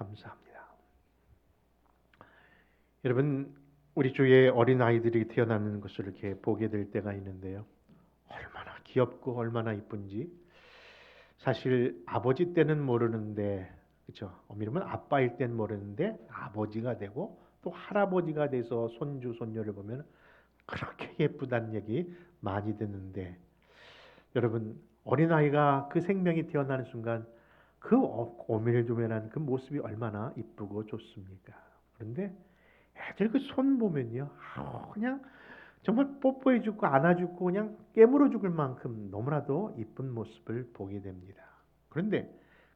감사합니다. 여러분, 우리 주위에 어린아이들이 태어나는 것을 이렇게 보게 될 때가 있는데요. 얼마나 귀엽고 얼마나 이쁜지. 사실 아버지 때는 모르는데, 그렇죠? 엄밀히면 아빠일 땐 모르는데 아버지가 되고 또 할아버지가 돼서 손주 손녀를 보면 그렇게 예쁘다는 얘기 많이 듣는데, 여러분, 어린아이가 그 생명이 태어나는 순간 그 오밀조밀한 그 모습이 얼마나 이쁘고 좋습니까? 그런데 애들 그 손 보면요, 그냥 정말 뽀뽀해주고 안아주고 그냥 깨물어 죽을 만큼 너무나도 이쁜 모습을 보게 됩니다. 그런데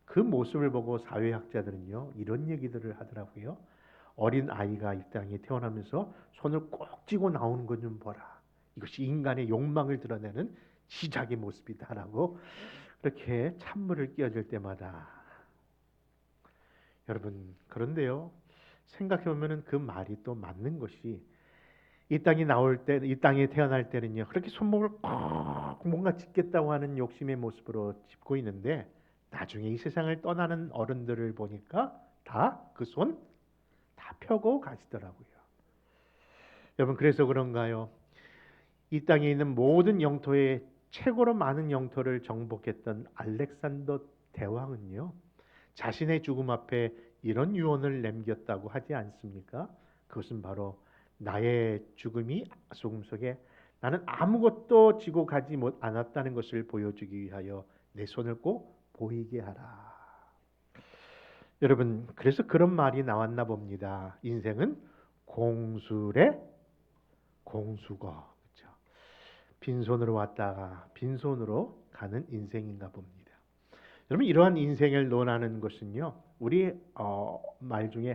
그 모습을 보고 사회학자들은요, 이런 얘기들을 하더라고요. 어린 아이가 이 땅에 태어나면서 손을 꼭 쥐고 나오는 것 좀 보라. 이것이 인간의 욕망을 드러내는 시작의 모습이다라고 그렇게 찬물을 끼얹을 때마다, 여러분, 그런데요, 생각해 보면은 그 말이 또 맞는 것이, 이 땅에 나올 때, 이 땅에 태어날 때는요, 그렇게 손목을 꼭 뭔가 짚겠다고 하는 욕심의 모습으로 짚고 있는데, 나중에 이 세상을 떠나는 어른들을 보니까 다 그 손 다 펴고 가시더라고요. 여러분, 그래서 그런가요? 이 땅에 있는 모든 영토에 최고로 많은 영토를 정복했던 알렉산더 대왕은요, 자신의 죽음 앞에 이런 유언을 남겼다고 하지 않습니까? 그것은 바로 나의 죽음이 소금 속에 나는 아무것도 지고 가지 않았다는 것을 보여주기 위하여 내 손을 꼭 보이게 하라. 여러분, 그래서 그런 말이 나왔나 봅니다. 인생은 공술의 공수거. 그렇죠? 빈손으로 왔다가 빈손으로 가는 인생인가 봅니다. 여러분, 이러한 인생을 논하는 것은요, 우리 말 중에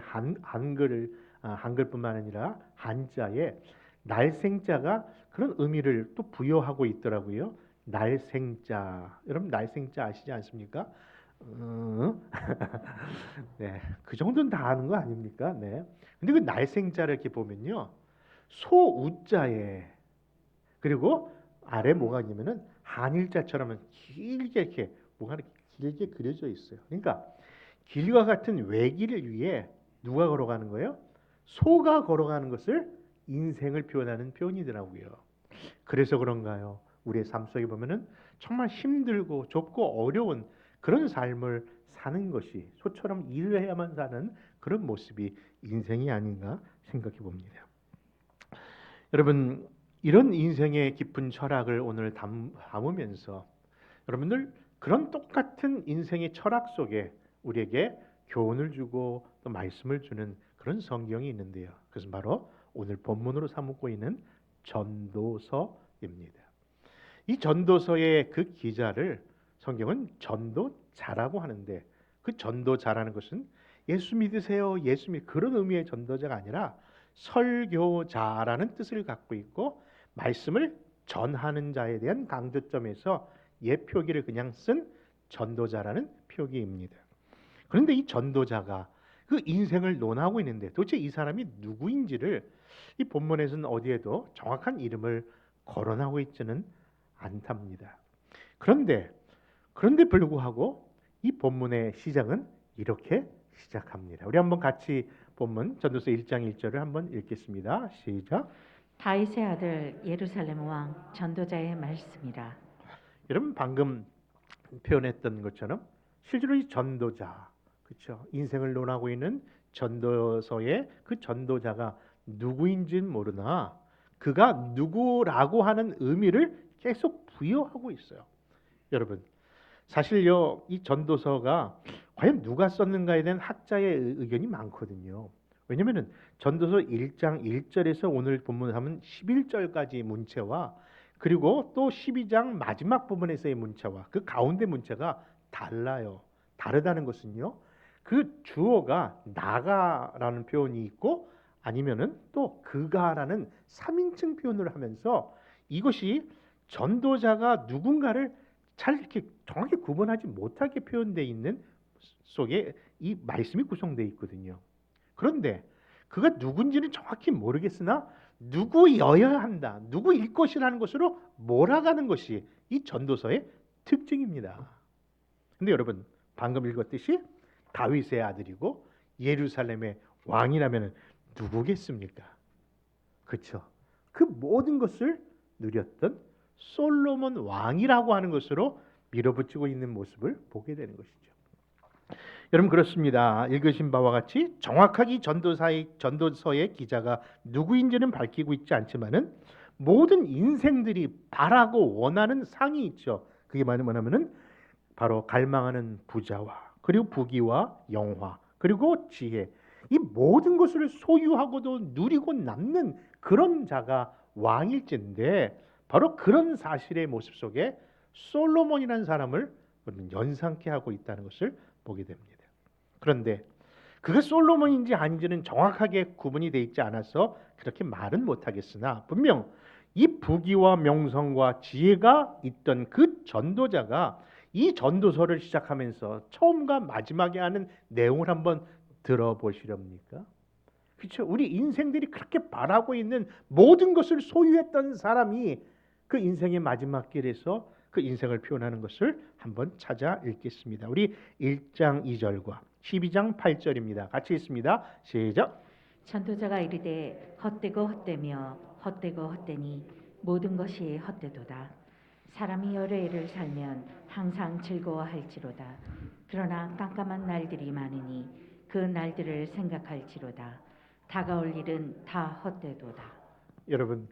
한글뿐만 아니라 한자에 날생자가 그런 의미를 또 부여하고 있더라고요. 날생자. 여러분, 날생자 아시지 않습니까? 네, 그 정도는 다 아는 거 아닙니까? 네. 근데 그 날생자를 이렇게 보면요, 소우자에, 그리고 아래 뭐가 있냐면은 한일자처럼 길게 이렇게 뭐가 이렇게 길게 그려져 있어요. 그러니까 길과 같은 외길을 위해 누가 걸어가는 거예요? 소가 걸어가는 것을 인생을 표현하는 표현이더라고요. 그래서 그런가요? 우리의 삶 속에 보면은 정말 힘들고 좁고 어려운 그런 삶을 사는 것이, 소처럼 일을 해야만 사는 그런 모습이 인생이 아닌가 생각해 봅니다. 여러분, 이런 인생의 깊은 철학을 오늘 담으면서 여러분들, 그런 똑같은 인생의 철학 속에 우리에게 교훈을 주고 또 말씀을 주는 그런 성경이 있는데요. 그것은 바로 오늘 본문으로 삼고 있는 전도서입니다. 이 전도서의 그 기자를 성경은 전도자라고 하는데, 그 전도자라는 것은 예수 믿으세요, 그런 의미의 전도자가 아니라 설교자라는 뜻을 갖고 있고, 말씀을 전하는 자에 대한 강조점에서 옛 표기를 그냥 쓴 전도자라는 표기입니다. 그런데 이 전도자가 그 인생을 논하고 있는데 도대체 이 사람이 누구인지를 이 본문에서는 어디에도 정확한 이름을 거론하고 있지는 않답니다. 그런데 불구하고 이 본문의 시작은 이렇게 시작합니다. 우리 한번 같이 본문 전도서 1장 1절을 한번 읽겠습니다. 시작. 다윗의 아들 예루살렘 왕 전도자의 말씀이라. 여러분, 방금 표현했던 것처럼 실제로 이 전도자, 그렇죠? 인생을 논하고 있는 전도서의 그 전도자가 누구인지는 모르나 그가 누구라고 하는 의미를 계속 부여하고 있어요. 여러분, 사실요, 이 전도서가 과연 누가 썼는가에 대한 학자의 의견이 많거든요. 왜냐하면 전도서 1장 1절에서 오늘 본문을 하면 11절까지 문체와, 그리고 또 12장 마지막 부분에서의 문체와 그 가운데 문체가 달라요. 다르다는 것은요, 그 주어가 나가라는 표현이 있고 아니면은 또 그가라는 3인칭 표현을 하면서 이것이 전도자가 누군가를 잘 이렇게 정확히 구분하지 못하게 표현되어 있는 속에 이 말씀이 구성되어 있거든요. 그런데 그가 누군지는 정확히 모르겠으나 누구여야 한다, 누구일 것이라는 것으로 몰아가는 것이 이 전도서의 특징입니다. 근데 여러분, 방금 읽었듯이 다윗의 아들이고 예루살렘의 왕이라면 누구겠습니까? 그렇죠. 그 모든 것을 누렸던 솔로몬 왕이라고 하는 것으로 밀어붙이고 있는 모습을 보게 되는 것이죠. 여러분 그렇습니다. 읽으신 바와 같이 정확하게 전도서의 기자가 누구인지는 밝히고 있지 않지만은 모든 인생들이 바라고 원하는 상이 있죠. 그게 뭐냐면은 바로 갈망하는 부자와 그리고 부귀와 영화 그리고 지혜, 이 모든 것을 소유하고도 누리고 남는 그런 자가 왕일진데, 바로 그런 사실의 모습 속에 솔로몬이라는 사람을 우리는 연상케 하고 있다는 것을 보게 됩니다. 그런데 그가 솔로몬인지 아닌지는 정확하게 구분이 되어 있지 않아서 그렇게 말은 못하겠으나, 분명 이 부귀와 명성과 지혜가 있던 그 전도자가 이 전도서를 시작하면서 처음과 마지막에 하는 내용을 한번 들어보시렵니까? 그렇죠. 우리 인생들이 그렇게 바라고 있는 모든 것을 소유했던 사람이 그 인생의 마지막 길에서 그 인생을 표현하는 것을 한번 찾아 읽겠습니다. 우리 1장 2절과 12장 8절입니다. 같이 읽습니다. 시작. 전도자가 이르되 헛되고 헛되며 헛되고 헛되니 모든 것이 헛되도다. 사람이 여러 해를 살면 항상 즐거워할지로다. 그러나 깜깜한 날들이 많으니 그 날들을 생각할지로다. 다가올 일은 다 헛되도다. 여러분,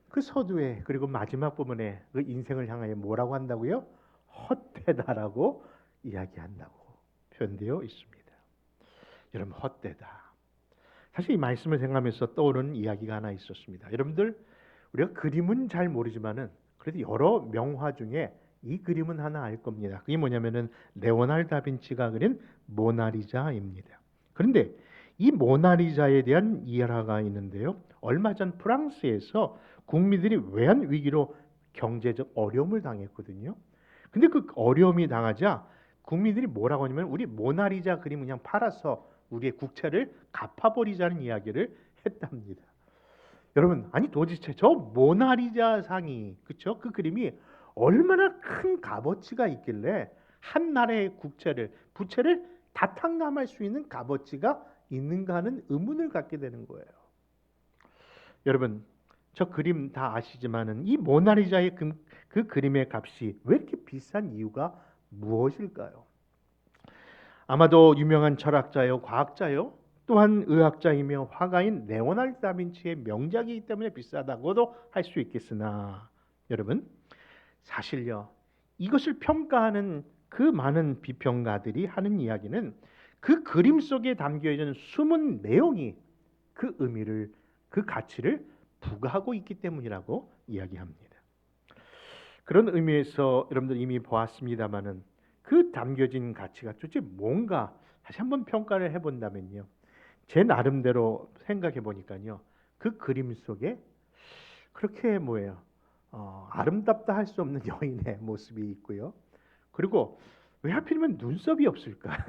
그 서두에 그리고 마지막 부분에 그 인생을 향하여 뭐라고 한다고요? 헛되다라고 이야기한다고 표현되어 있습니다. 여러분, 헛되다. 사실 이 말씀을 생각하면서 떠오르는 이야기가 하나 있었습니다. 여러분들, 우리가 그림은 잘 모르지만은 그래도 여러 명화 중에 이 그림은 하나 알 겁니다. 그게 뭐냐면은 레오나르도 다빈치가 그린 모나리자입니다. 그런데 이 모나리자에 대한 일화가 있는데요. 얼마 전 프랑스에서 국민들이 외환 위기로 경제적 어려움을 당했거든요. 근데 그 어려움이 당하자 국민들이 뭐라고 하냐면 우리 모나리자 그림 그냥 팔아서 우리의 국채를 갚아버리자는 이야기를 했답니다. 여러분, 아니 도대체 저 모나리자 상이, 그렇죠? 그 그림이 얼마나 큰 값어치가 있길래 한 나라의 부채를 다 탕감할 수 있는 값어치가 있는가 하는 의문을 갖게 되는 거예요. 여러분, 저 그림 다 아시지만은 이 모나리자의 그 그림의 값이 왜 이렇게 비싼 이유가 무엇일까요? 아마도 유명한 철학자요, 과학자요, 또한 의학자이며 화가인 레오나르도 다빈치의 명작이기 때문에 비싸다고도 할 수 있겠으나, 여러분, 사실요, 이것을 평가하는 그 많은 비평가들이 하는 이야기는 그 그림 속에 담겨 있는 숨은 내용이 그 의미를, 그 가치를 부과하고 있기 때문이라고 이야기합니다. 그런 의미에서 여러분들 이미 보았습니다마는 그 담겨진 가치가 도대체 뭔가 다시 한번 평가를 해본다면요, 제 나름대로 생각해 보니까요, 그 그림 속에 그렇게 아름답다 할 수 없는 여인의 모습이 있고요. 그리고 왜 하필이면 눈썹이 없을까?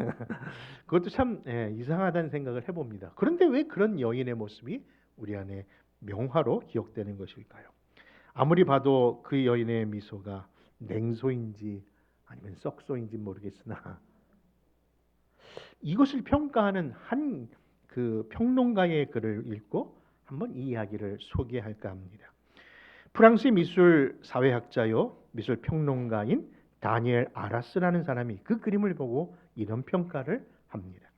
그것도 참 이상하다는 생각을 해봅니다. 그런데 왜 그런 여인의 모습이 우리 안에 명화로 기억되는 것일까요? 아무리 봐도 그 여인의 미소가 냉소인지 아니면 썩소인지 모르겠으나, 이것을 평가하는 한 그 평론가의 글을 읽고 한번 이 이야기를 소개할까 합니다. 프랑스의 미술 사회학자요, 미술 평론가인 다니엘 아라스라는 사람이 그 그림을 보고 이런 평가를 합니다.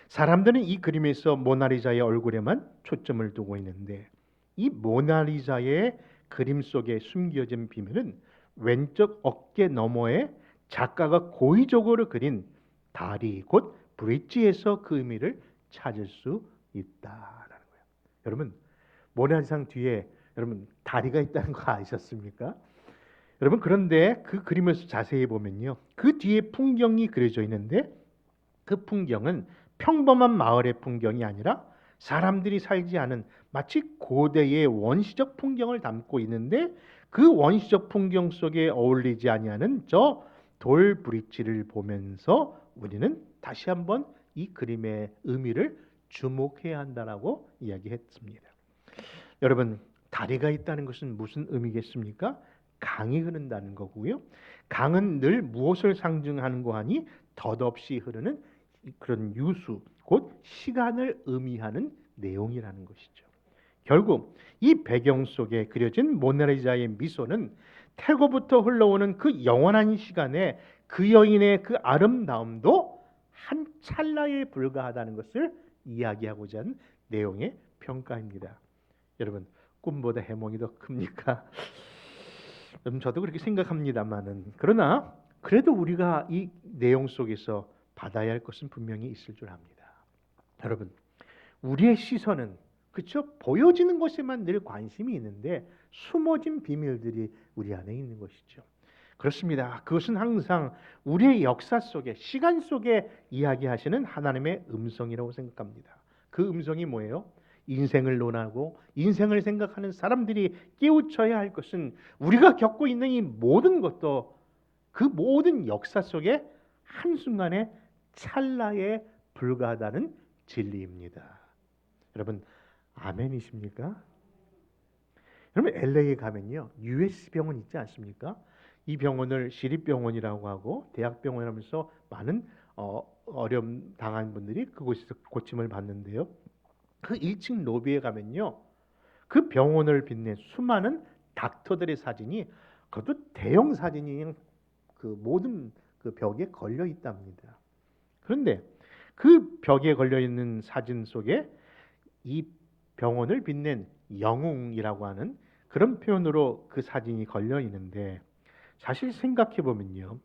사람들은 이 그림에서 모나리자의 얼굴에만 초점을 두고 있는데, 이 모나리자의 그림 속에 숨겨진 비밀은 왼쪽 어깨 너머에 작가가 고의적으로 그린 다리, 곧 브릿지에서 그 의미를 찾을 수 있다라는 거예요. 여러분, 모나리자 뒤에 여러분 다리가 있다는 거 아셨습니까? 여러분, 그런데 그 그림에서 자세히 보면요, 그 뒤에 풍경이 그려져 있는데 그 풍경은 평범한 마을의 풍경이 아니라 사람들이 살지 않은 마치 고대의 원시적 풍경을 담고 있는데, 그 원시적 풍경 속에 어울리지 아니하는 저 돌 브릿지를 보면서 우리는 다시 한번 이 그림의 의미를 주목해야 한다라고 이야기했습니다. 여러분, 다리가 있다는 것은 무슨 의미겠습니까? 강이 흐른다는 거고요. 강은 늘 무엇을 상징하는 거 하니 덧없이 흐르는 그런 유수, 곧 시간을 의미하는 내용이라는 것이죠. 결국 이 배경 속에 그려진 모나리자의 미소는 태고부터 흘러오는 그 영원한 시간에 그 여인의 그 아름다움도 한 찰나에 불과하다는 것을 이야기하고자 하는 내용의 평가입니다. 여러분, 꿈보다 해몽이 더 큽니까? 저도 그렇게 생각합니다만은, 그러나 그래도 우리가 이 내용 속에서 받아야 할 것은 분명히 있을 줄 압니다. 여러분, 우리의 시선은 그쵸? 보여지는 것에만 늘 관심이 있는데 숨어진 비밀들이 우리 안에 있는 것이죠. 그렇습니다. 그것은 항상 우리의 역사 속에, 시간 속에 이야기하시는 하나님의 음성이라고 생각합니다. 그 음성이 뭐예요? 인생을 논하고 인생을 생각하는 사람들이 깨우쳐야 할 것은 우리가 겪고 있는 이 모든 것도 그 모든 역사 속에 한순간에 찰나에 불과하다는 진리입니다. 여러분, 아멘이십니까? 여러분, LA에 가면요, US 병원 있지 않습니까? 이 병원을 시립병원이라고 하고 대학병원 하면서 많은 어려움 당한 분들이 그곳에서 고침을 받는데요. 그 1층 로비에 가면요, 그 병원을 빛낸 수많은 닥터들의 사진이, 그것도 대형 사진이 그 모든 그 벽에 걸려 있답니다. 그런데 그 벽에 걸려 있는 사진 속에 이 병원을 빛낸 영웅이라고 하는 그런 표현으로 그 사진이 걸려 있는데, 사실 생각해 보면요,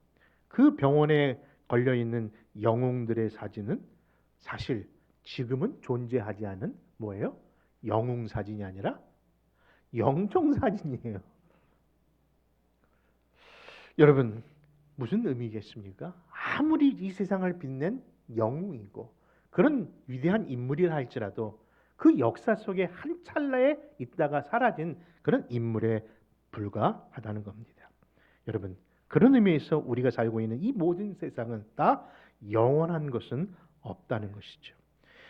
그 병원에 걸려 있는 영웅들의 사진은 사실 지금은 존재하지 않은 뭐예요? 영웅 사진이 아니라 영정 사진이에요. 여러분, 무슨 의미겠습니까? 아무리 이 세상을 빛낸 영웅이고 그런 위대한 인물이라 할지라도 그 역사 속에 한 찰나에 있다가 사라진 그런 인물에 불과하다는 겁니다. 여러분, 그런 의미에서 우리가 살고 있는 이 모든 세상은 다 영원한 것은 없다는 것이죠.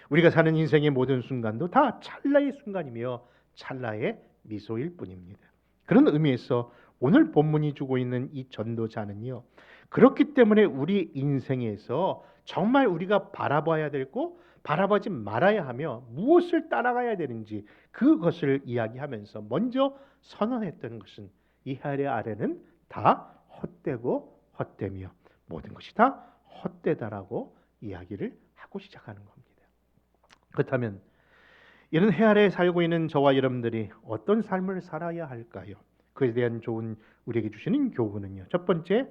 우리가 사는 인생의 모든 순간도 다 찰나의 순간이며 찰나의 미소일 뿐입니다. 그런 의미에서 오늘 본문이 주고 있는 이 전도자는요, 그렇기 때문에 우리 인생에서 정말 우리가 바라봐야 되고 바라보지 말아야 하며 무엇을 따라가야 되는지 그것을 이야기하면서 먼저 선언했던 것은 이 하늘 아래는 다 헛되고 헛되며 모든 것이 다 헛되다라고 이야기를 하고 시작하는 겁니다. 그렇다면 이런 해 아래에 살고 있는 저와 여러분들이 어떤 삶을 살아야 할까요? 그에 대한 좋은 우리에게 주시는 교훈은요, 첫 번째,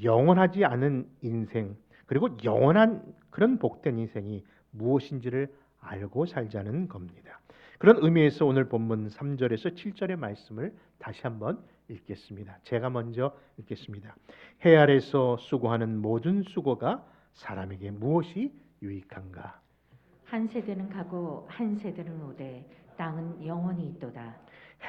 영원하지 않은 인생, 그리고 영원한 그런 복된 인생이 무엇인지를 알고 살자는 겁니다. 그런 의미에서 오늘 본문 3절에서 7절의 말씀을 다시 한번 읽겠습니다. 제가 먼저 읽겠습니다. 해 아래서 수고하는 모든 수고가 사람에게 무엇이 유익한가? 한 세대는 가고 한 세대는 오되 땅은 영원히 있도다.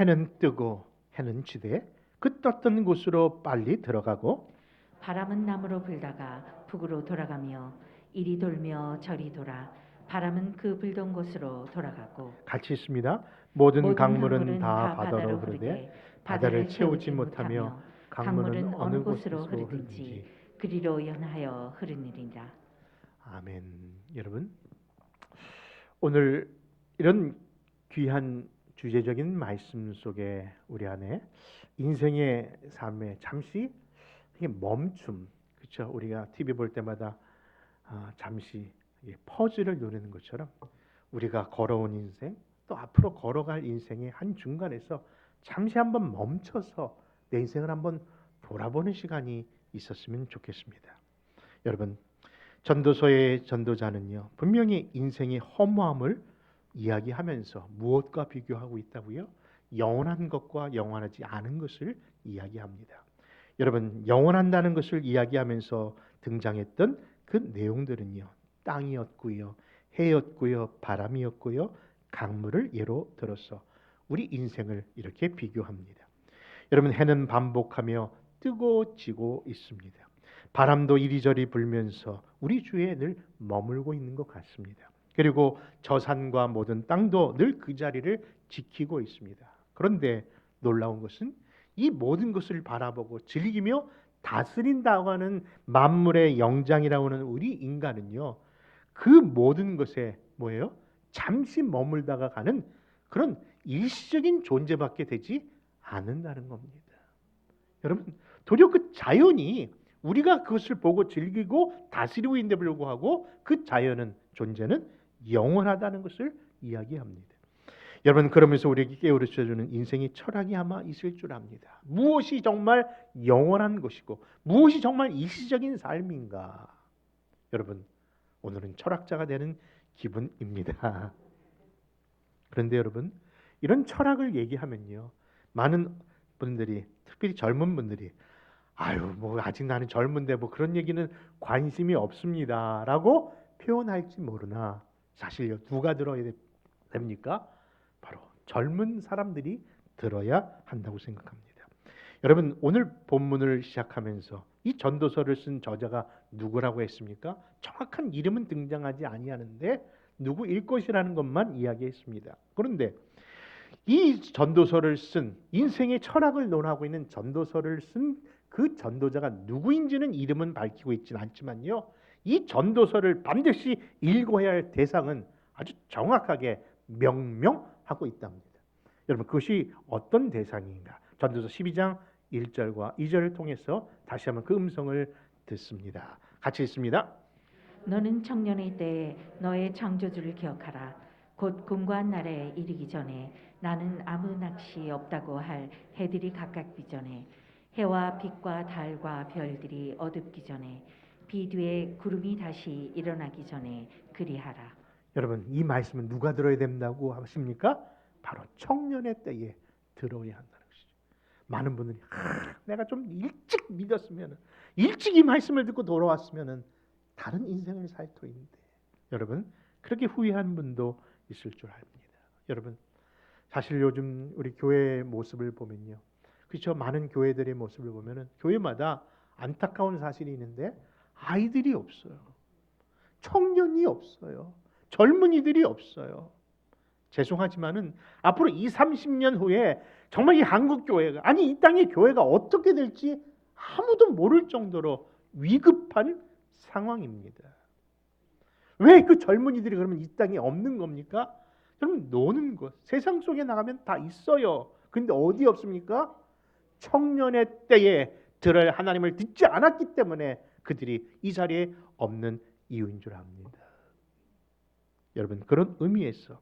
해는 뜨고 해는 지되 그 떴던 곳으로 빨리 들어가고 바람은 남으로 불다가 북으로 돌아가며 이리 돌며 저리 돌아 바람은 그 불던 곳으로 돌아가고 같이 있습니다. 모든 모든 강물은 다 바다로 흐르되 바다를 채우지 못하며 강물은 어느 곳으로 흐르든지 그리로 연하여 흐르느니라. 아멘. 여러분, 오늘 이런 귀한 주제적인 말씀 속에 우리 안에 인생의 삶에 잠시 멈춤, 그렇죠? 우리가 TV 볼 때마다 잠시 퍼즐을 누르는 것처럼 우리가 걸어온 인생, 또 앞으로 걸어갈 인생의 한 중간에서 잠시 한번 멈춰서 내 인생을 한번 돌아보는 시간이 있었으면 좋겠습니다. 여러분, 전도서의 전도자는요, 분명히 인생의 허무함을 이야기하면서 무엇과 비교하고 있다고요? 영원한 것과 영원하지 않은 것을 이야기합니다. 여러분, 영원한다는 것을 이야기하면서 등장했던 그 내용들은요, 땅이었고요, 해였고요, 바람이었고요, 강물을 예로 들어서 우리 인생을 이렇게 비교합니다. 여러분, 해는 반복하며 뜨고 지고 있습니다. 바람도 이리저리 불면서 우리 주위에 늘 머물고 있는 것 같습니다. 그리고 저 산과 모든 땅도 늘 그 자리를 지키고 있습니다. 그런데 놀라운 것은 이 모든 것을 바라보고 즐기며 다스린다고 하는 만물의 영장이라고 하는 우리 인간은요, 그 모든 것에 뭐예요? 잠시 머물다가 가는 그런 일시적인 존재밖에 되지 않는다는 겁니다. 여러분, 도리어 그 자연이 우리가 그것을 보고 즐기고 다스리고 있는데 불구하고 그 자연은 존재는 영원하다는 것을 이야기합니다. 여러분, 그러면서 우리에게 깨우쳐주는 인생의 철학이 아마 있을 줄 압니다. 무엇이 정말 영원한 것이고 무엇이 정말 일시적인 삶인가? 여러분, 오늘은 철학자가 되는 기분입니다. 그런데 여러분, 이런 철학을 얘기하면요, 많은 분들이, 특별히 젊은 분들이 아유, 뭐 아직 나는 젊은데 뭐 그런 얘기는 관심이 없습니다라고 표현할지 모르나, 사실 누가 들어야 됩니까? 바로 젊은 사람들이 들어야 한다고 생각합니다. 여러분, 오늘 본문을 시작하면서 이 전도서를 쓴 저자가 누구라고 했습니까? 정확한 이름은 등장하지 아니하는데 누구일 것이라는 것만 이야기했습니다. 그런데 이 전도서를 쓴, 인생의 철학을 논하고 있는 전도서를 쓴 그 전도자가 누구인지는 이름은 밝히고 있지는 않지만요, 이 전도서를 반드시 읽어야 할 대상은 아주 정확하게 명명하고 있답니다. 여러분, 그것이 어떤 대상인가? 전도서 12장 1절과 2절을 통해서 다시 한번 그 음성을 듣습니다. 같이 읽습니다. 너는 청년의 때에 너의 창조주를 기억하라. 곧 금과한 날에 이르기 전에 나는 아무 낚시 없다고 할 해들이 각각 비전에 해와 빛과 달과 별들이 어둡기 전에 비 뒤에 구름이 다시 일어나기 전에 그리하라. 여러분, 이 말씀은 누가 들어야 된다고 하십니까? 바로 청년의 때에 들어야 한다는 것이죠. 많은 분들이 내가 좀 일찍 믿었으면, 일찍 이 말씀을 듣고 돌아왔으면 다른 인생을 살 터인데, 여러분, 그렇게 후회한 분도 있을 줄 압니다. 여러분, 사실 요즘 우리 교회의 모습을 보면요, 그렇죠, 많은 교회들의 모습을 보면은 교회마다 안타까운 사실이 있는데 아이들이 없어요. 청년이 없어요. 젊은이들이 없어요. 죄송하지만은 앞으로 20, 30년 후에 정말 이 한국 교회가, 아니 이 땅의 교회가 어떻게 될지 아무도 모를 정도로 위급한 상황입니다. 왜 그 젊은이들이 그러면 이 땅에 없는 겁니까? 여러분, 노는 것, 세상 속에 나가면 다 있어요. 근데 어디 없습니까? 청년의 때에 들어야 하나님을 듣지 않았기 때문에 그들이 이 자리에 없는 이유인 줄 압니다. 여러분, 그런 의미에서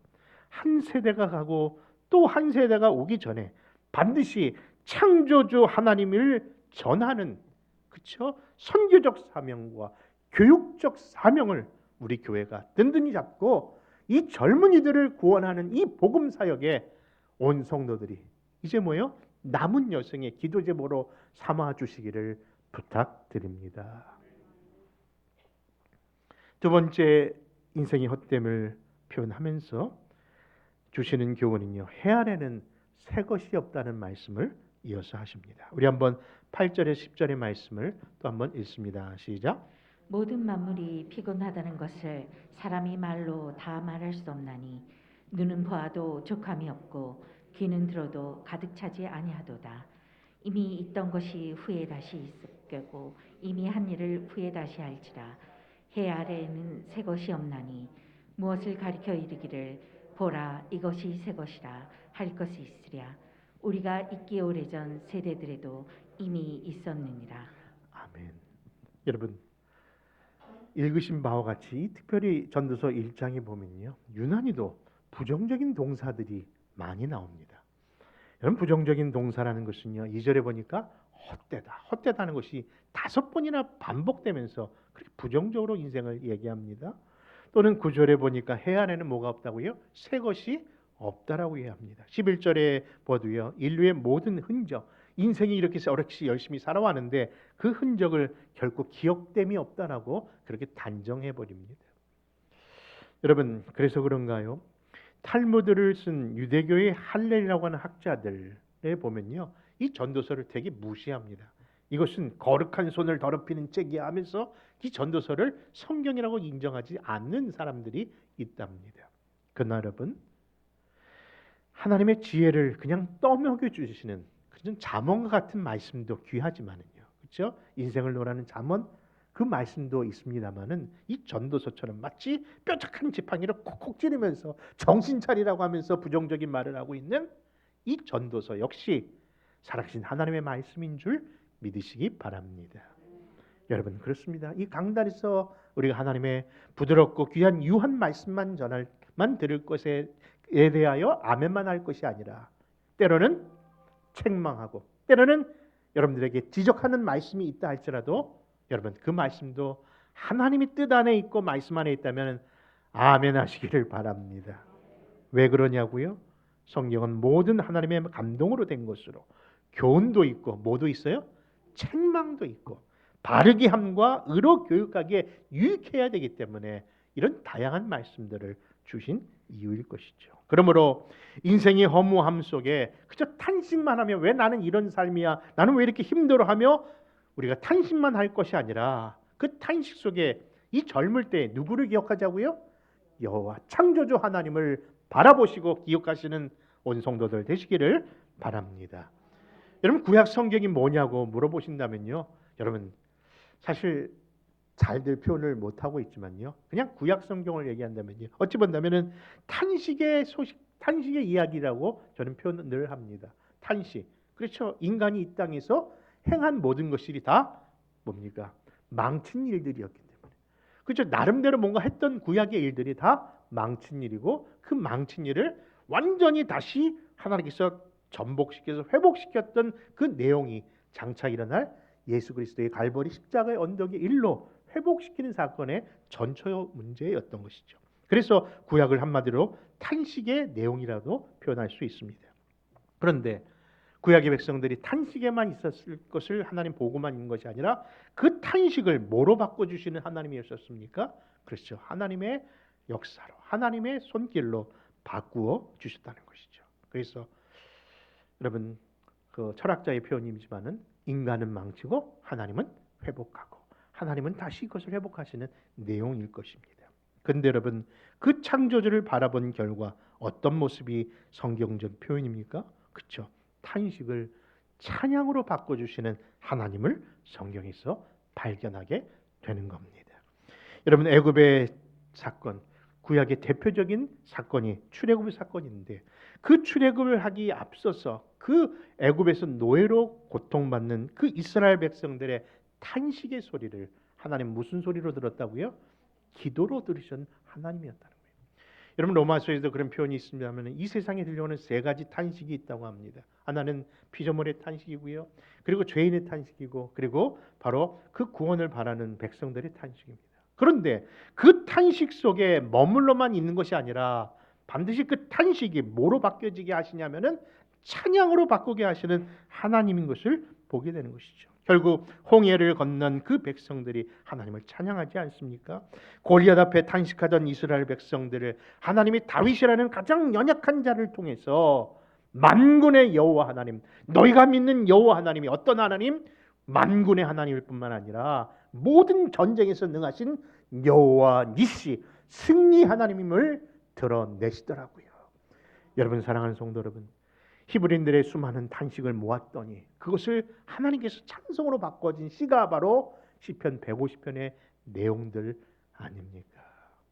한 세대가 가고 또 한 세대가 오기 전에 반드시 창조주 하나님을 전하는, 그렇죠? 선교적 사명과 교육적 사명을 우리 교회가 든든히 잡고 이 젊은이들을 구원하는 이 복음 사역에 온 성도들이 이제 뭐요? 남은 여생의 기도 제목으로 삼아 주시기를 부탁드립니다. 두 번째, 인생의 헛됨을 표현하면서 주시는 교훈은요, 해 아래는 새 것이 없다는 말씀을 이어서 하십니다. 우리 한번 8절에 10절의 말씀을 또 한번 읽습니다. 시작. 모든 만물이 피곤하다는 것을 사람이 말로 다 말할 수 없나니 눈은 보아도 족함이 없고 귀는 들어도 가득 차지 아니하도다. 이미 있던 것이 후에 다시 있을 거고 이미 한 일을 후에 다시 할지라. 해 아래에는 새 것이 없나니 무엇을 가리켜 이르기를 보라 이것이 새 것이라 할 것이 있으랴. 우리가 있기 오래전 세대들에도 이미 있었느니라. 아멘. 여러분, 읽으신 바와 같이 특별히 전도서 1장에 보면요, 유난히도 부정적인 동사들이 많이 나옵니다. 여러분, 부정적인 동사라는 것은요, 2절에 보니까 헛되다는 것이 5번이나 반복되면서 그렇게 부정적으로 인생을 얘기합니다. 또는 9절에 보니까 해 안에는 뭐가 없다고요? 새 것이 없다라고 이야기합니다. 11절에 보도요, 인류의 모든 흔적, 인생이 이렇게 열심히 살아왔는데 그 흔적을 결코 기억됨이 없다라고 그렇게 단정해 버립니다. 여러분, 그래서 그런가요? 탈무드를 쓴 유대교의 할렐이라고 하는 학자들에 보면요, 이 전도서를 되게 무시합니다. 이것은 거룩한 손을 더럽히는 책이야 하면서 이 전도서를 성경이라고 인정하지 않는 사람들이 있답니다. 그러나 여러분, 하나님의 지혜를 그냥 떠먹여 주시는 그런 잠언과 같은 말씀도 귀하지만은요, 그렇죠? 인생을 논하는 잠언, 그 말씀도 있습니다만은 이 전도서처럼 마치 뾰족한 지팡이를 콕콕 찌르면서 정신 차리라고 하면서 부정적인 말을 하고 있는 이 전도서 역시 살아계신 하나님의 말씀인 줄 믿으시기 바랍니다. 여러분 그렇습니다. 이 강단에서 우리가 하나님의 부드럽고 귀한 유한 말씀만 들을 것에 대하여 아멘만 할 것이 아니라 때로는 책망하고 때로는 여러분들에게 지적하는 말씀이 있다 할지라도 여러분 그 말씀도 하나님이 뜻 안에 있고 말씀 안에 있다면 아멘 하시기를 바랍니다. 왜 그러냐고요? 성경은 모든 하나님의 감동으로 된 것으로 교훈도 있고 뭐도 있어요? 책망도 있고 바르게 함과 의로 교육하기에 유익해야 되기 때문에 이런 다양한 말씀들을 주신 이유일 것이죠. 그러므로 인생의 허무함 속에 그저 탄식만 하며 왜 나는 이런 삶이야? 나는 왜 이렇게 힘들어하며 우리가 탄식만 할 것이 아니라 그 탄식 속에 이 젊을 때 누구를 기억하자고요? 여호와 창조주 하나님을 바라보시고 기억하시는 온 성도들 되시기를 바랍니다. 여러분 구약 성경이 뭐냐고 물어보신다면요. 여러분 사실 잘들 표현을 못하고 있지만요. 그냥 구약 성경을 얘기한다면요. 어찌 본다면은 탄식의 소식, 탄식의 이야기라고 저는 표현을 합니다. 탄식. 그렇죠. 인간이 이 땅에서 행한 모든 것들이 다 뭡니까? 망친 일들이었기 때문에. 그렇죠. 나름대로 뭔가 했던 구약의 일들이 다 망친 일이고 그 망친 일을 완전히 다시 하나님께서 전복시켜서 회복시켰던 그 내용이 장차 일어날 예수 그리스도의 갈보리 십자가의 언덕의 일로 회복시키는 사건의 전초 문제였던 것이죠. 그래서 구약을 한마디로 탄식의 내용이라도 표현할 수 있습니다. 그런데 구약의 백성들이 탄식에만 있었을 것을 하나님 보고만 있는 것이 아니라 그 탄식을 뭐로 바꿔주시는 하나님이었습니까? 그렇죠. 하나님의 역사로 하나님의 손길로 바꾸어 주셨다는 것이죠. 그래서 여러분 그 철학자의 표현이지만은 인간은 망치고 하나님은 회복하고 하나님은 다시 이것을 회복하시는 내용일 것입니다. 그런데 여러분 그 창조주를 바라본 결과 어떤 모습이 성경적 표현입니까? 그렇죠. 탄식을 찬양으로 바꿔주시는 하나님을 성경에서 발견하게 되는 겁니다. 여러분 애굽의 사건, 구약의 대표적인 사건이 출애굽의 사건인데 그 출애굽을 하기 앞서서 그 애굽에서 노예로 고통받는 그 이스라엘 백성들의 탄식의 소리를 하나님 무슨 소리로 들었다고요? 기도로 들으신 하나님이었다는 거예요. 여러분 로마서에도 그런 표현이 있습니다만 이 세상에 들려오는 세 가지 탄식이 있다고 합니다. 하나는 피조물의 탄식이고요. 그리고 죄인의 탄식이고 그리고 바로 그 구원을 바라는 백성들의 탄식입니다. 그런데 그 탄식 속에 머물러만 있는 것이 아니라 반드시 그 탄식이 뭐로 바뀌어지게 하시냐면은 찬양으로 바꾸게 하시는 하나님인 것을 보게 되는 것이죠. 결국 홍해를 건넌 그 백성들이 하나님을 찬양하지 않습니까? 골리앗 앞에 탄식하던 이스라엘 백성들을 하나님이 다윗이라는 가장 연약한 자를 통해서 만군의 여호와 하나님, 너희가 믿는 여호와 하나님이 어떤 하나님? 만군의 하나님일 뿐만 아니라 모든 전쟁에서 능하신 여호와 니시, 승리 하나님임을 드러내시더라고요. 여러분 사랑하는 성도 여러분, 히브리인들의 수많은 탄식을 모았더니 그것을 하나님께서 찬송으로 바꿔진 시가 바로 시편 150편의 내용들 아닙니까?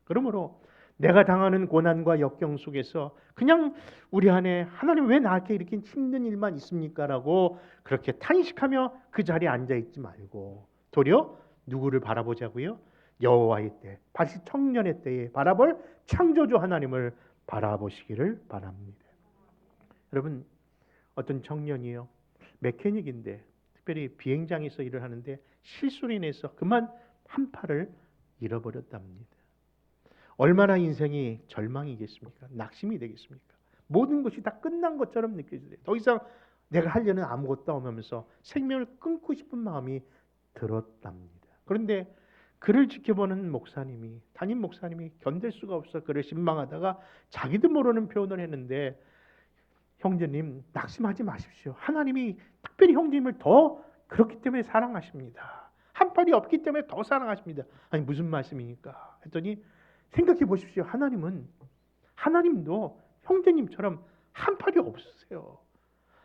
그러므로 내가 당하는 고난과 역경 속에서 그냥 우리 안에 하나님 왜 나한테 이렇게 힘든 일만 있습니까? 라고 그렇게 탄식하며 그 자리에 앉아있지 말고 도리어 누구를 바라보자고요? 여호와의 때, 다시 청년의 때에 바라볼 창조주 하나님을 바라보시기를 바랍니다. 여러분 어떤 청년이요 메케닉인데 특별히 비행장에서 일을 하는데 실수로 인해서 그만 한 팔을 잃어버렸답니다. 얼마나 인생이 절망이겠습니까? 낙심이 되겠습니까? 모든 것이 다 끝난 것처럼 느껴져요. 더 이상 내가 하려는 아무것도 없으면서 생명을 끊고 싶은 마음이 들었답니다. 그런데 그를 지켜보는 목사님이, 담임 목사님이 견딜 수가 없어 그를 신방하다가 자기도 모르는 표현을 했는데 형제님 낙심하지 마십시오. 하나님이 특별히 형제님을 더 그렇기 때문에 사랑하십니다. 한 팔이 없기 때문에 더 사랑하십니다. 아니 무슨 말씀입니까? 했더니 생각해 보십시오. 하나님도 형제님처럼 한 팔이 없으세요.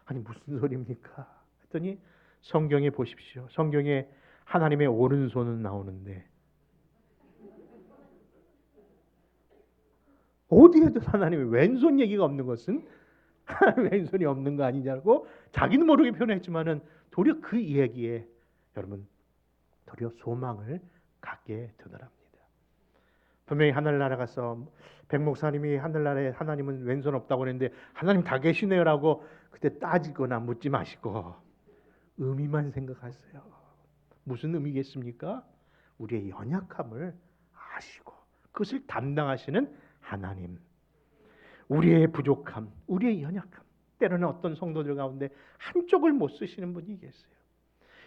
아니 무슨 소리입니까? 했더니 성경에 보십시오. 성경에 하나님의 오른손은 나오는데 어디에도 하나님의 왼손 얘기가 없는 것은 하나님의 왼손이 없는 거 아니냐고 자기는 모르게 표현했지만은 도리어 그 이야기에 여러분 도리어 소망을 갖게 되더랍니다. 분명히 하늘나라 가서 백 목사님이 하늘나라에 하나님은 왼손 없다고 했는데 하나님 다 계시네요라고 그때 따지거나 묻지 마시고 의미만 생각하세요. 무슨 의미겠습니까? 우리의 연약함을 아시고 그것을 담당하시는 하나님, 우리의 부족함, 우리의 연약함, 때로는 어떤 성도들 가운데 한쪽을 못 쓰시는 분이 계세요.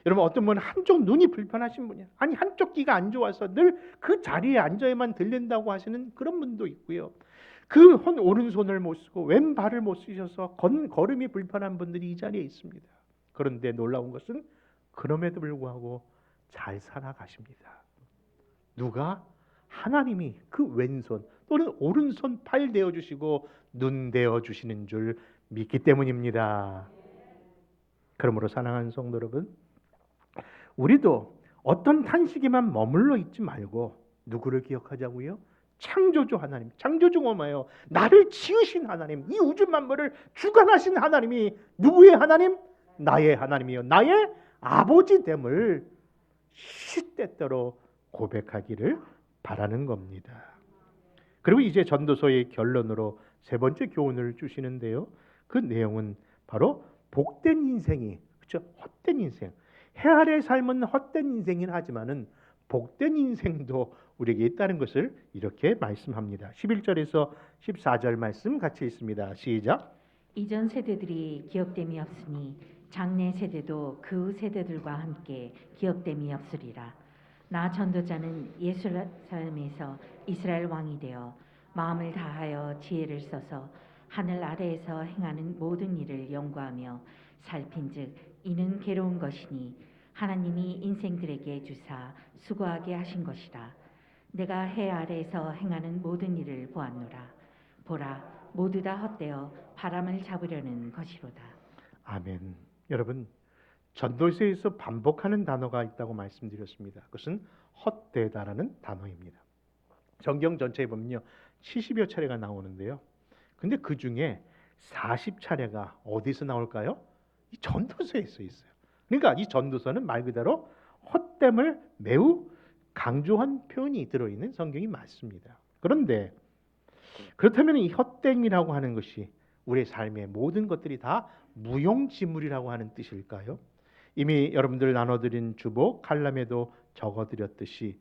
여러분 어떤 분은 한쪽 눈이 불편하신 분이야. 아니 한쪽 귀가 안 좋아서 늘 그 자리에 앉아야만 들린다고 하시는 그런 분도 있고요. 그 오른손을 못 쓰고 왼발을 못 쓰셔서 걸음이 불편한 분들이 이 자리에 있습니다. 그런데 놀라운 것은 그럼에도 불구하고 잘 살아가십니다. 누가? 하나님이 그 왼손 또는 오른손 팔 되어주시고 눈 되어주시는 줄 믿기 때문입니다. 그러므로 사랑하는 성도 여러분, 우리도 어떤 탄식에만 머물러 있지 말고 누구를 기억하자고요? 창조주 하나님. 창조주가 뭐예요? 나를 지으신 하나님, 이 우주 만물을 주관하신 하나님이 누구의 하나님? 나의 하나님이요, 나의 아버지됨을 시때때로 고백하기를 바라는 겁니다. 그리고 이제 전도서의 결론으로 세 번째 교훈을 주시는데요. 그 내용은 바로 복된 인생이, 그렇죠? 헛된 인생. 해 아래 삶은 헛된 인생이긴 하지만은 복된 인생도 우리에게 있다는 것을 이렇게 말씀합니다. 11절에서 14절 말씀 같이 있습니다. 시작. 이전 세대들이 기억됨이 없으니 장래 세대도 그 세대들과 함께 기억됨이 없으리라. 나 전도자는 예루살렘에서 이스라엘 왕이 되어 마음을 다하여 지혜를 써서 하늘 아래에서 행하는 모든 일을 연구하며 살핀즉 이는 괴로운 것이니 하나님이 인생들에게 주사 수고하게 하신 것이라. 내가 해 아래에서 행하는 모든 일을 보았노라. 보라, 모두 다 헛되어 바람을 잡으려는 것이로다. 아멘. 여러분, 전도서에서 반복하는 단어가 있다고 말씀드렸습니다. 그것은 헛되다라는 단어입니다. 성경 전체에 보면요 70여 차례가 나오는데요. 근데 그 중에 40차례가 어디서 나올까요? 이 전도서에서 있어요. 그러니까 이 전도서는 말 그대로 헛됨을 매우 강조한 표현이 들어있는 성경이 맞습니다. 그런데 그렇다면 이 헛됨이라고 하는 것이 우리의 삶의 모든 것들이 다 무용지물이라고 하는 뜻일까요? 이미 여러분들 나눠드린 주보 칼럼에도 적어드렸듯이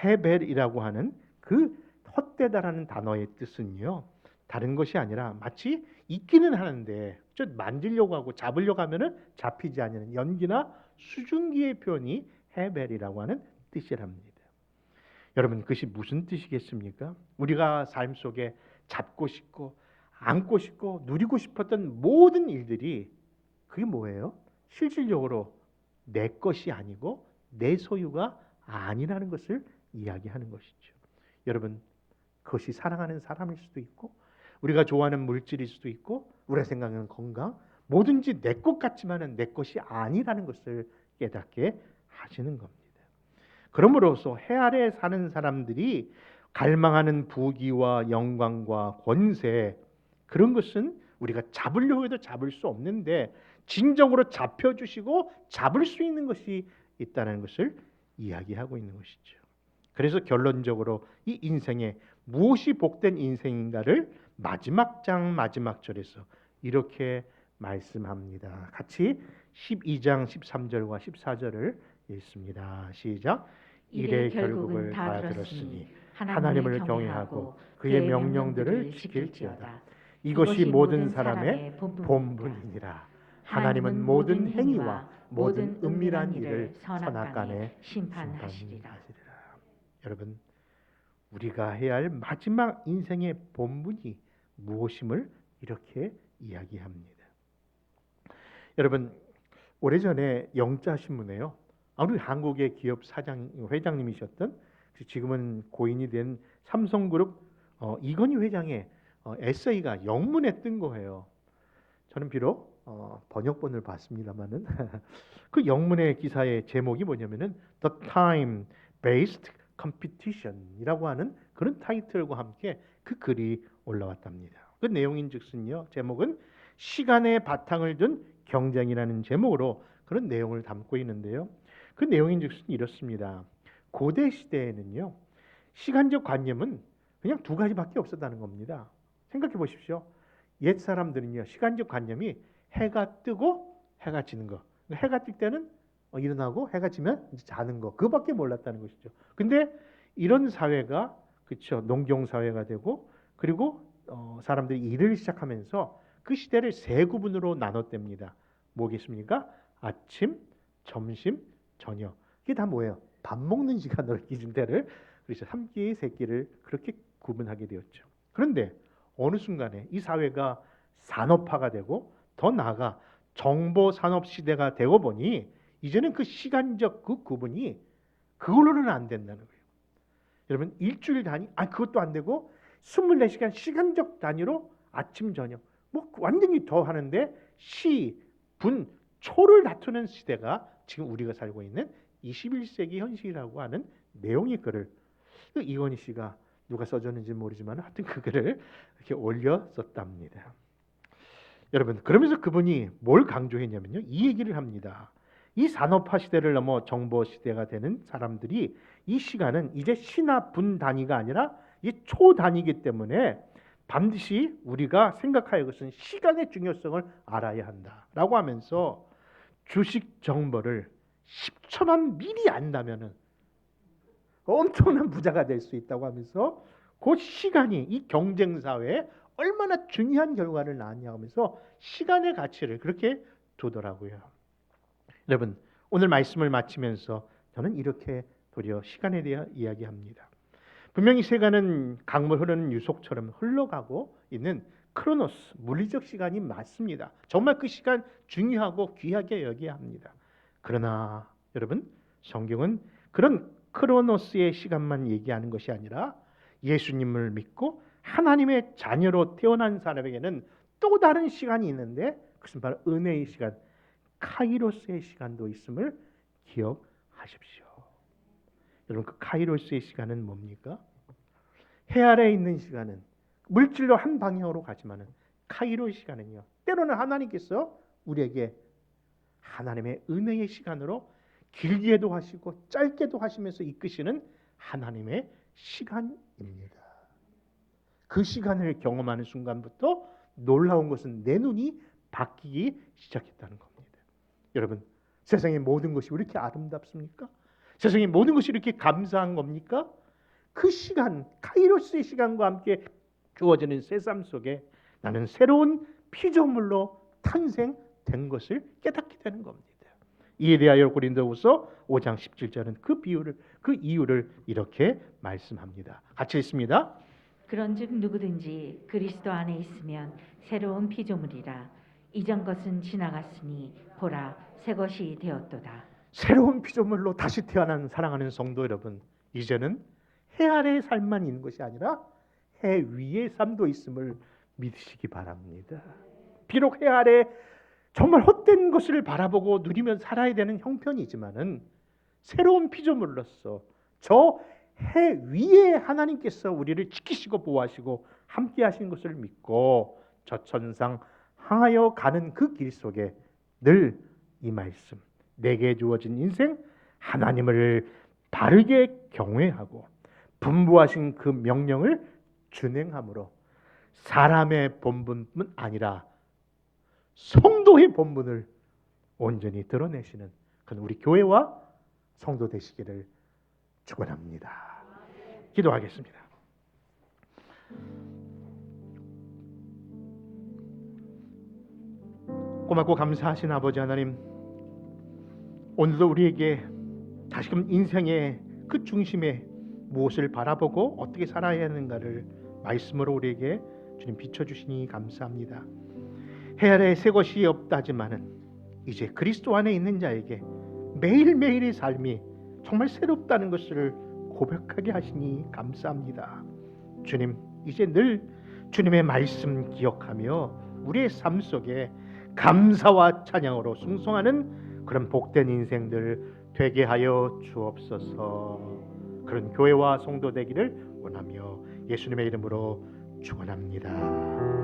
헤벨이라고 하는 그 헛되다라는 단어의 뜻은요 다른 것이 아니라 마치 있기는 하는데 만지려고 하고 잡으려고 하면은 잡히지 않는 연기나 수증기의 표현이 헤벨이라고 하는 뜻이랍니다. 여러분 그것이 무슨 뜻이겠습니까? 우리가 삶 속에 잡고 싶고 안고 싶고 누리고 싶었던 모든 일들이 그게 뭐예요? 실질적으로 내 것이 아니고 내 소유가 아니라는 것을 이야기하는 것이죠. 여러분 그것이 사랑하는 사람일 수도 있고 우리가 좋아하는 물질일 수도 있고 우리가 생각하는 건강 뭐든지 내 것 같지만은 내 것이 아니라는 것을 깨닫게 하시는 겁니다. 그러므로서 해 아래에 사는 사람들이 갈망하는 부귀와 영광과 권세 그런 것은 우리가 잡으려고 해도 잡을 수 없는데 진정으로 잡혀주시고 잡을 수 있는 것이 있다는 것을 이야기하고 있는 것이죠. 그래서 결론적으로 이 인생에 무엇이 복된 인생인가를 마지막 장 마지막 절에서 이렇게 말씀합니다. 같이 12장 13절과 14절을 읽습니다. 시작. 이래 결국은 다 들었으니 하나님을 경외하고 그의 명령들을 지킬지어다. 이것이 모든 사람의 본분이니라. 하나님은 모든 행위와 모든 은밀한 일을 선악간에 심판하시리라. 여러분 우리가 해야 할 마지막 인생의 본분이 무엇임을 이렇게 이야기합니다. 여러분 오래전에 영자 신문에요. 우리 한국의 기업 회장님이셨던 지금은 고인이 된 삼성그룹 이건희 회장의 에세이가 영문에 뜬 거예요. 저는 비록 번역본을 봤습니다만은 그 영문의 기사의 제목이 뭐냐면은 The Time Based Competition이라고 하는 그런 타이틀과 함께 그 글이 올라왔답니다. 그 내용인즉슨요, 제목은 시간의 바탕을 둔 경쟁이라는 제목으로 그런 내용을 담고 있는데요. 그 내용인즉슨 이렇습니다. 고대 시대에는요, 시간적 관념은 그냥 두 가지밖에 없었다는 겁니다. 생각해 보십시오. 옛 사람들은요, 시간적 관념이 해가 뜨고 해가 지는 거, 해가 뜰 때는 일어나고 해가 지면 이제 자는 거, 그거밖에 몰랐다는 것이죠. 근데 이런 사회가, 그렇죠, 농경 사회가 되고, 그리고 사람들이 일을 시작하면서 그 시대를 세 구분으로 나눴답니다. 뭐겠습니까? 아침, 점심, 저녁. 이게 다 뭐예요? 밥 먹는 시간으로 기준대를, 그래서 3끼, 3끼를 그렇게 구분하게 되었죠. 그런데 어느 순간에 이 사회가 산업화가 되고 더 나아가 정보 산업 시대가 되고 보니 이제는 그 시간적 그 구분이 그걸로는 안 된다는 거예요. 여러분, 일주일 단위, 그것도 안 되고 24시간 시간적 단위로 아침 저녁 뭐 완전히 더 하는데 시, 분, 초를 다투는 시대가 지금 우리가 살고 있는 21세기 현실이라고 하는 내용의 글을 이건희 씨가 누가 써줬는지 모르지만 하여튼 그 글을 이렇게 올려 썼답니다. 여러분, 그러면서 그분이 뭘 강조했냐면요, 이 얘기를 합니다. 이 산업화 시대를 넘어 정보 시대가 되는 사람들이 이 시간은 이제 시나 분 단위가 아니라 이 초 단위이기 때문에 반드시 우리가 생각하여 것은 시간의 중요성을 알아야 한다라고 하면서 주식 정보를 10초만 미리 안다면은 엄청난 부자가 될 수 있다고 하면서 그 시간이 이 경쟁 사회에 얼마나 중요한 결과를 낳았냐 하면서 시간의 가치를 그렇게 두더라고요. 여러분, 오늘 말씀을 마치면서 저는 이렇게 도리어 시간에 대해 이야기합니다. 분명히 시간은 강물 흐르는 유속처럼 흘러가고 있는 크로노스, 물리적 시간이 맞습니다. 정말 그 시간 중요하고 귀하게 여겨야 합니다. 그러나 여러분, 성경은 그런 크로노스의 시간만 얘기하는 것이 아니라 예수님을 믿고 하나님의 자녀로 태어난 사람에게는 또 다른 시간이 있는데 그것은 바로 은혜의 시간, 카이로스의 시간도 있음을 기억하십시오. 여러분, 그 카이로스의 시간은 뭡니까? 해 아래에 있는 시간은 물질로 한 방향으로 가지만은 카이로의 시간은요, 때로는 하나님께서 우리에게 하나님의 은혜의 시간으로 길게도 하시고 짧게도 하시면서 이끄시는 하나님의 시간입니다. 그 시간을 경험하는 순간부터 놀라운 것은 내 눈이 바뀌기 시작했다는 겁니다. 여러분, 세상의 모든 것이 왜 이렇게 아름답습니까? 세상의 모든 것이 이렇게 감사한 겁니까? 그 시간, 카이로스의 시간과 함께 주어지는 새삼 속에 나는 새로운 피조물로 탄생된 것을 깨닫게 되는 겁니다. 이에 대하여 고린도후서 5장 17절은 그 이유를 이렇게 말씀합니다. 같이 읽습니다. 그런즉 누구든지 그리스도 안에 있으면 새로운 피조물이라. 이전 것은 지나갔으니 보라 새 것이 되었도다. 새로운 피조물로 다시 태어난 사랑하는 성도 여러분, 이제는 해 아래의 삶만 있는 것이 아니라 해 위의 삶도 있음을 믿으시기 바랍니다. 비록 해 아래 정말 헛된 것을 바라보고 누리며 살아야 되는 형편이지만은 새로운 피조물로서 저 해 위에 하나님께서 우리를 지키시고 보호하시고 함께 하신 것을 믿고 저 천상 향하여 가는 그 길 속에 늘 이 말씀, 내게 주어진 인생, 하나님을 바르게 경외하고 분부하신 그 명령을 준행함으로 사람의 본분뿐 아니라 성도의 본분을 온전히 드러내시는 그런 우리 교회와 성도 되시기를 축원합니다. 기도하겠습니다. 고맙고 감사하신 아버지 하나님, 오늘도 우리에게 다시금 인생의 그 중심에 무엇을 바라보고 어떻게 살아야 하는가를 말씀으로 우리에게 주님 비춰주시니 감사합니다. 해 아래에 새 것이 없다지만은 이제 그리스도 안에 있는 자에게 매일매일의 삶이 정말 새롭다는 것을 고백하게 하시니 감사합니다. 주님, 이제 늘 주님의 말씀 기억하며 우리의 삶 속에 감사와 찬양으로 숭송하는 그런 복된 인생들 되게 하여 주옵소서. 그런 교회와 성도 되기를 원하며 예수님의 이름으로 축원합니다.